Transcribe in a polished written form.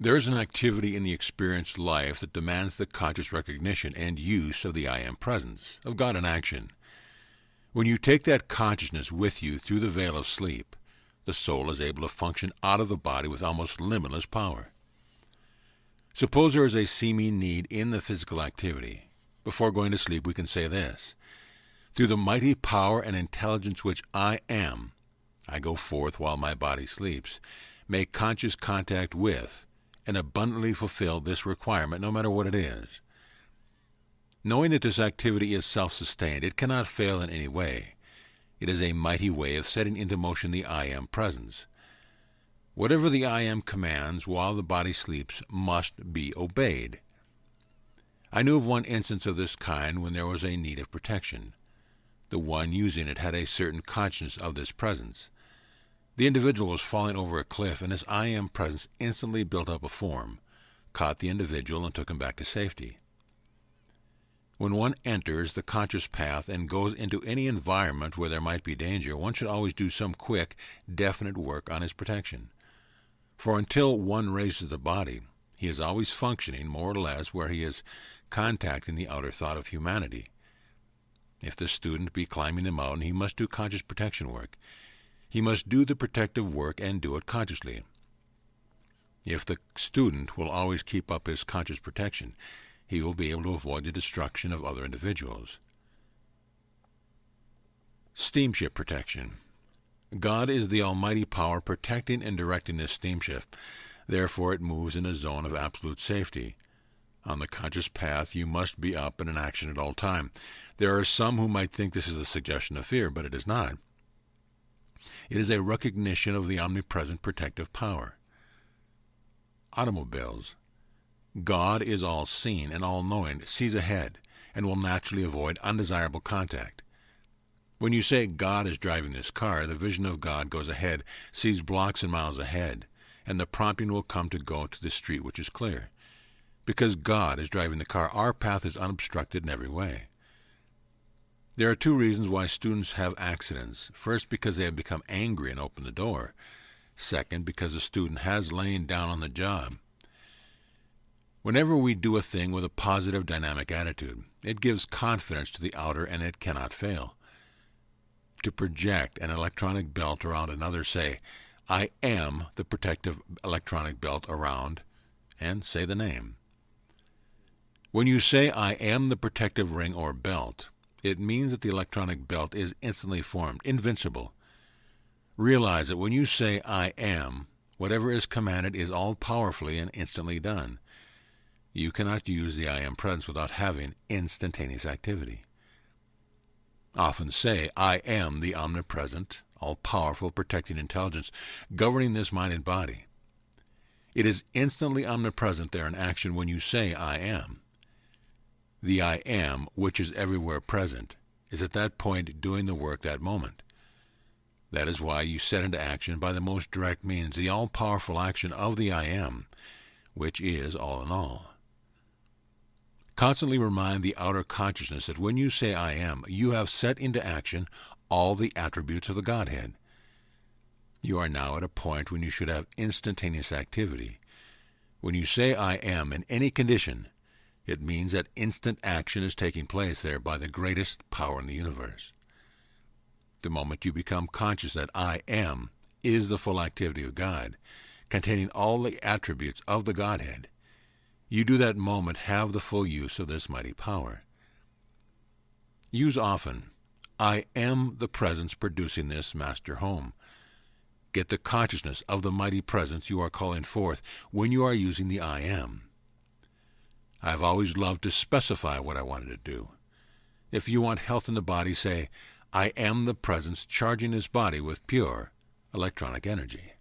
There is an activity in the experienced life that demands the conscious recognition and use of the I Am presence, of God in action. When you take that consciousness with you through the veil of sleep, the soul is able to function out of the body with almost limitless power. Suppose there is a seeming need in the physical activity. Before going to sleep, we can say this: through the mighty power and intelligence which I am, I go forth while my body sleeps, make conscious contact with, and abundantly fulfill this requirement no matter what it is. Knowing that this activity is self-sustained, it cannot fail in any way. It is a mighty way of setting into motion the I Am presence. Whatever the I Am commands while the body sleeps must be obeyed. I knew of one instance of this kind when there was a need of protection. The one using it had a certain consciousness of this presence. The individual was falling over a cliff, and his I Am presence instantly built up a form, caught the individual, and took him back to safety. When one enters the conscious path and goes into any environment where there might be danger, one should always do some quick, definite work on his protection. For until one raises the body, he is always functioning, more or less, where he is contacting the outer thought of humanity. If the student be climbing the mountain, he must do conscious protection work. He must do the protective work and do it consciously. If the student will always keep up his conscious protection, he will be able to avoid the destruction of other individuals. Steamship protection. God is the almighty power protecting and directing this steamship. Therefore it moves in a zone of absolute safety. On the conscious path, you must be up and in action at all time. There are some who might think this is a suggestion of fear, but it is not. It is a recognition of the omnipresent protective power. Automobiles. God is all-seeing and all-knowing, sees ahead, and will naturally avoid undesirable contact. When you say God is driving this car, the vision of God goes ahead, sees blocks and miles ahead, and the prompting will come to go to the street which is clear. Because God is driving the car, our path is unobstructed in every way. There are two reasons why students have accidents. First, because they have become angry and opened the door. Second, because the student has lain down on the job. Whenever we do a thing with a positive dynamic attitude, it gives confidence to the outer and it cannot fail. To project an electronic belt around another, say, I am the protective electronic belt around, and say the name. When you say I am the protective ring or belt, it means that the electronic belt is instantly formed, invincible. Realize that when you say I am, whatever is commanded is all powerfully and instantly done. You cannot use the I Am presence without having instantaneous activity. Often say, I am the omnipresent, all-powerful, protecting intelligence, governing this mind and body. It is instantly omnipresent there in action when you say, I am. The I am, which is everywhere present, is at that point doing the work that moment. That is why you set into action by the most direct means the all-powerful action of the I am, which is all in all. Constantly remind the outer consciousness that when you say I am, you have set into action all the attributes of the Godhead. You are now at a point when you should have instantaneous activity. When you say I am in any condition, it means that instant action is taking place there by the greatest power in the universe. The moment you become conscious that I am is the full activity of God, containing all the attributes of the Godhead, you do that moment have the full use of this mighty power. Use often, I am the presence producing this master home. Get the consciousness of the mighty presence you are calling forth when you are using the I am. I have always loved to specify what I wanted to do. If you want health in the body, say, I am the presence charging this body with pure electronic energy.